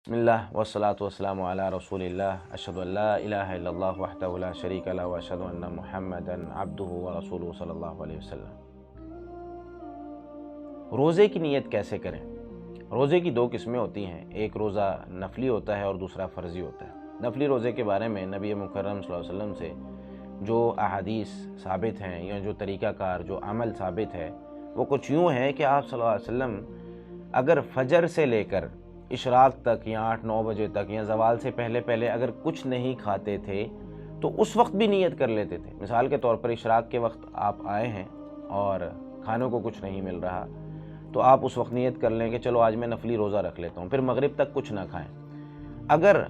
بسم اللہ والصلاة والسلام علی رسول اللہ اشہد ان لا الہ الا اللہ وحدہ لا شریک لہ واشہد ان محمدا عبدہ ورسولہ صلی اللہ علیہ وسلم۔ روزے کی نیت کیسے کریں؟ روزے کی دو قسمیں ہوتی ہیں، ایک روزہ نفلی ہوتا ہے اور دوسرا فرضی ہوتا ہے۔ نفلی روزے کے بارے میں نبی مکرم صلی اللہ علیہ وسلم سے جو احادیث ثابت ہیں یا جو طریقہ کار جو عمل ثابت ہے وہ کچھ یوں ہے کہ آپ صلی اللہ علیہ وسلم اگر فجر سے لے کر اشراق تک یا 8-9 بجے تک یا زوال سے پہلے اگر کچھ نہیں کھاتے تھے تو اس وقت بھی نیت کر لیتے تھے۔ مثال کے طور پر اشراق کے وقت آپ آئے ہیں اور کھانوں کو کچھ نہیں مل رہا تو آپ اس وقت نیت کر لیں کہ چلو آج میں نفلی روزہ رکھ لیتا ہوں، پھر مغرب تک کچھ نہ کھائیں۔ اگر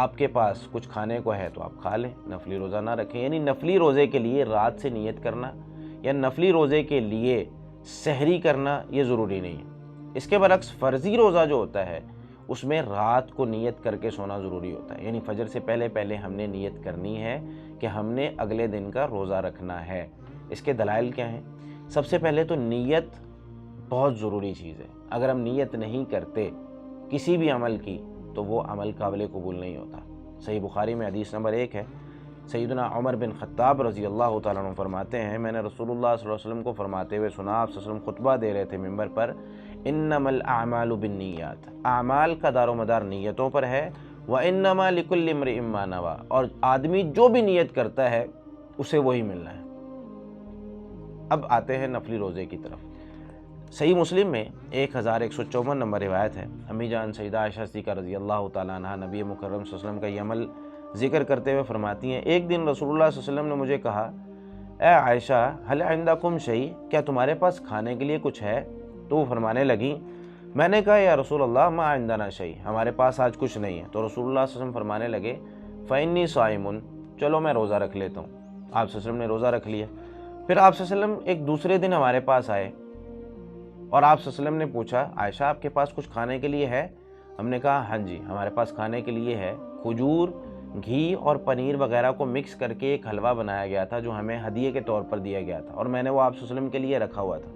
آپ کے پاس کچھ کھانے کو ہے تو آپ کھا لیں، نفلی روزہ نہ رکھیں۔ یعنی نفلی روزے کے لیے رات سے نیت کرنا یا نفلی روزے کے لیے سحری کرنا یہ ضروری نہیں ہے۔ اس کے برعکس فرضی روزہ جو ہوتا ہے اس میں رات کو نیت کر کے سونا ضروری ہوتا ہے، یعنی فجر سے پہلے ہم نے نیت کرنی ہے کہ ہم نے اگلے دن کا روزہ رکھنا ہے۔ اس کے دلائل کیا ہیں؟ سب سے پہلے تو نیت بہت ضروری چیز ہے۔ اگر ہم نیت نہیں کرتے کسی بھی عمل کی تو وہ عمل قابل قبول نہیں ہوتا۔ صحیح بخاری میں حدیث نمبر 1 ہے، سیدنا عمر بن خطاب رضی اللہ تعالیٰ عنہ فرماتے ہیں، میں نے رسول اللہ صلی اللہ علیہ وسلم کو فرماتے ہوئے سنا، آپ صلی اللہ علیہ وسلم خطبہ دے رہے تھے منبر پر، انما الاعمال بالنیات، اعمال کا دار و مدار نیتوں پر ہے، وانما لکل امرئ ما نوی، اور آدمی جو بھی نیت کرتا ہے اسے وہی ملنا ہے۔ اب آتے ہیں نفلی روزے کی طرف۔ صحیح مسلم میں 1154 نمبر روایت ہے، امی جان سیدہ عائشہ صدیقہ رضی اللہ تعالیٰ عنہ نبی مکرم صلی اللہ علیہ وسلم کا یہ عمل ذکر کرتے ہوئے فرماتی ہیں، ایک دن رسول اللہ صلی اللہ علیہ وسلم نے مجھے کہا، اے عائشہ هل عندکم شیء، کیا تمہارے پاس کھانے کے لیے کچھ ہے؟ تو وہ فرمانے لگیں، میں نے کہا یا رسول اللہ ما عندنا شیء، ہمارے پاس آج کچھ نہیں ہے۔ تو رسول اللہ صلی اللہ علیہ وسلم فرمانے لگے فإنی صائم، چلو میں روزہ رکھ لیتا ہوں۔ آپ صلی اللہ علیہ وسلم نے روزہ رکھ لیا۔ پھر آپ صلی اللہ علیہ وسلم ایک دوسرے دن ہمارے پاس آئے اور آپ صلی اللہ علیہ وسلم نے پوچھا، عائشہ آپ کے پاس کچھ کھانے کے لیے ہے؟ ہم نے کہا ہاں جی ہمارے پاس کھانے کے لیے ہے، کھجور، گھی اور پنیر وغیرہ کو مکس کر کے ایک حلوہ بنایا گیا تھا جو ہمیں ہدیے کے طور پر دیا گیا تھا، اور میں نے وہ آپ صلی اللہ علیہ وسلم کے لیے رکھا ہوا تھا۔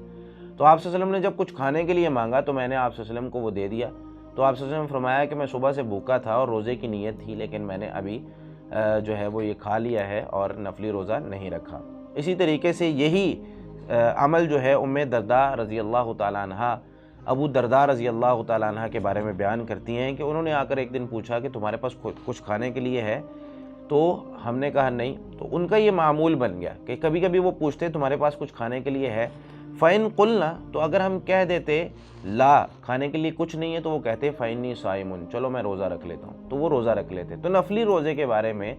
تو آپ صلی اللہ علیہ وسلم نے جب کچھ کھانے کے لیے مانگا تو میں نے آپ صلی اللہ علیہ وسلم کو وہ دے دیا۔ تو آپ صلی اللہ علیہ وسلم نے فرمایا کہ میں صبح سے بھوکا تھا اور روزے کی نیت تھی، لیکن میں نے ابھی جو ہے وہ یہ کھا لیا ہے اور نفلی روزہ نہیں رکھا۔ اسی طریقے سے یہی عمل جو ہے ام درداء رضی اللہ تعالیٰ عنہ، ابو درداء رضی اللہ تعالیٰ عنہ کے بارے میں بیان کرتی ہیں کہ انہوں نے آ کر ایک دن پوچھا کہ تمہارے پاس کچھ کھانے کے لیے ہے؟ تو ہم نے کہا نہیں۔ تو ان کا یہ معمول بن گیا کہ کبھی کبھی وہ پوچھتے تمہارے پاس کچھ کھانے کے لیے ہے، فَإِن قُلْنَا، تو اگر ہم کہہ دیتے لا کھانے کے لیے کچھ نہیں ہے تو وہ کہتے فَإِنِّي صَائِمٌ، چلو میں روزہ رکھ لیتا ہوں، تو وہ روزہ رکھ لیتے۔ تو نفلی روزے کے بارے میں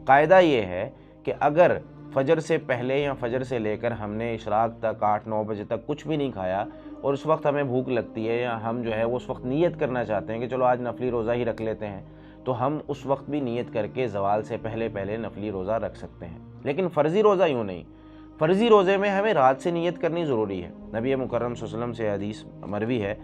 قاعدہ یہ ہے کہ اگر فجر سے پہلے یا فجر سے لے کر ہم نے اشراق تک 8-9 بجے تک کچھ بھی نہیں کھایا اور اس وقت ہمیں بھوک لگتی ہے یا ہم جو ہے وہ اس وقت نیت کرنا چاہتے ہیں کہ چلو آج نفلی روزہ ہی رکھ لیتے ہیں، تو ہم اس وقت بھی نیت کر کے زوال سے پہلے نفلی روزہ رکھ سکتے ہیں۔ لیکن فرضی روزہ یوں نہیں، فرضی روزے میں ہمیں رات سے نیت کرنی ضروری ہے۔ نبی مکرم صلی اللہ علیہ وسلم سے حدیث مروی ہے،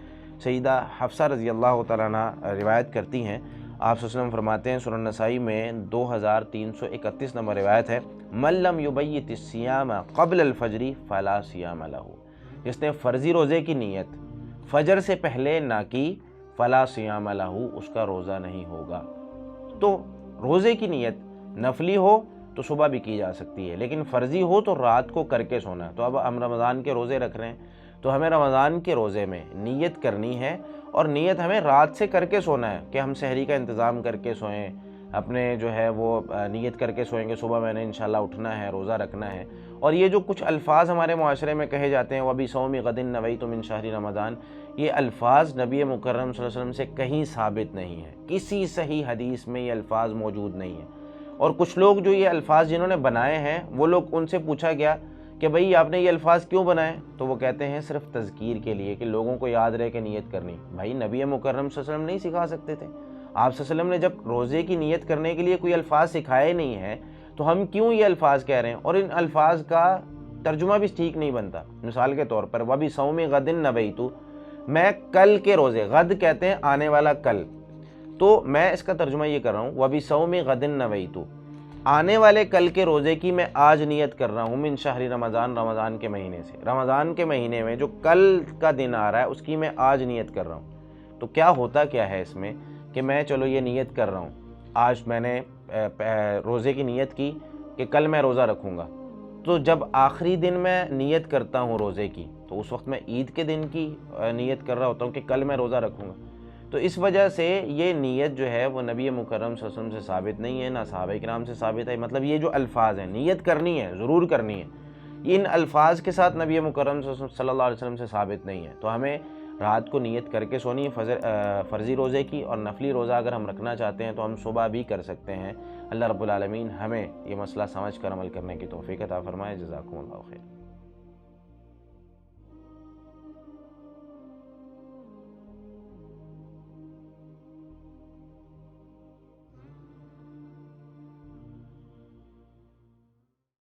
سیدہ حفصہ رضی اللہ تعالیٰ عنہ روایت کرتی ہیں، آپ صلی اللہ علیہ وسلم فرماتے ہیں، سنن نسائی میں 2331 نمبر روایت ہے، من لم یبیت الصیام قبل الفجر فلا صیام لہ، جس نے فرضی روزے کی نیت فجر سے پہلے نہ کی فلا صیام لہ، اس کا روزہ نہیں ہوگا۔ تو روزے کی نیت نفلی ہو تو صبح بھی کی جا سکتی ہے، لیکن فرضی ہو تو رات کو کر کے سونا ہے۔ تو اب ہم رمضان کے روزے رکھ رہے ہیں تو ہمیں رمضان کے روزے میں نیت کرنی ہے، اور نیت ہمیں رات سے کر کے سونا ہے کہ ہم سحری کا انتظام کر کے سوئیں، اپنے جو ہے وہ نیت کر کے سوئیں گے صبح میں نے انشاءاللہ اٹھنا ہے، روزہ رکھنا ہے۔ اور یہ جو کچھ الفاظ ہمارے معاشرے میں کہے جاتے ہیں، وَبِصَوْمِ غَدٍ نَوَيْتُ مِنْ شَهْرِ رمضان، یہ الفاظ نبی مکرم صلی اللہ علیہ وسلم سے کہیں ثابت نہیں ہے، کسی صحیح حدیث میں یہ الفاظ موجود نہیں ہیں۔ اور کچھ لوگ جو یہ الفاظ جنہوں نے بنائے ہیں وہ لوگ ان سے پوچھا گیا کہ بھئی آپ نے یہ الفاظ کیوں بنائے؟ تو وہ کہتے ہیں صرف تذکیر کے لیے کہ لوگوں کو یاد رہے کہ نیت کرنی۔ بھائی نبی مکرم صلی اللہ علیہ وسلم نہیں سکھا سکتے تھے؟ آپ صلی اللہ علیہ وسلم نے جب روزے کی نیت کرنے کے لیے کوئی الفاظ سکھائے نہیں ہیں تو ہم کیوں یہ الفاظ کہہ رہے ہیں؟ اور ان الفاظ کا ترجمہ بھی ٹھیک نہیں بنتا۔ مثال کے طور پر وَبِصَوْمِ غَدٍ نَوَيْتُ، میں کل کے روزے، غد کہتے ہیں آنے والا کل، تو میں اس کا ترجمہ یہ کر رہا ہوں وَبِصَوْمِ غَدٍ نَوَيْتُ، آنے والے کل کے روزے کی میں آج نیت کر رہا ہوں، من شہر رمضان، رمضان کے مہینے سے، رمضان کے مہینے میں جو کل کا دن آ رہا ہے اس کی میں آج نیت کر رہا ہوں۔ تو کیا ہوتا کیا ہے اس میں کہ میں چلو یہ نیت کر رہا ہوں، آج میں نے روزے کی نیت کی کہ کل میں روزہ رکھوں گا، تو جب آخری دن میں نیت کرتا ہوں روزے کی تو اس وقت میں عید کے دن کی نیت کر رہا ہوتا ہوں کہ کل میں روزہ رکھوں گا۔ تو اس وجہ سے یہ نیت جو ہے وہ نبی مکرم صلی اللہ علیہ وسلم سے ثابت نہیں ہے، نہ صحابہ کرام سے ثابت ہے۔ مطلب یہ جو الفاظ ہیں، نیت کرنی ہے، ضرور کرنی ہے، ان الفاظ کے ساتھ نبی مکرم صلی اللہ علیہ وسلم سے ثابت نہیں ہے۔ تو ہمیں رات کو نیت کر کے سونی ہے فرضی روزے کی، اور نفلی روزہ اگر ہم رکھنا چاہتے ہیں تو ہم صبح بھی کر سکتے ہیں۔ اللہ رب العالمین ہمیں یہ مسئلہ سمجھ کر عمل کرنے کی توفیق عطا فرمائے۔ جزاکم اللہ خیر۔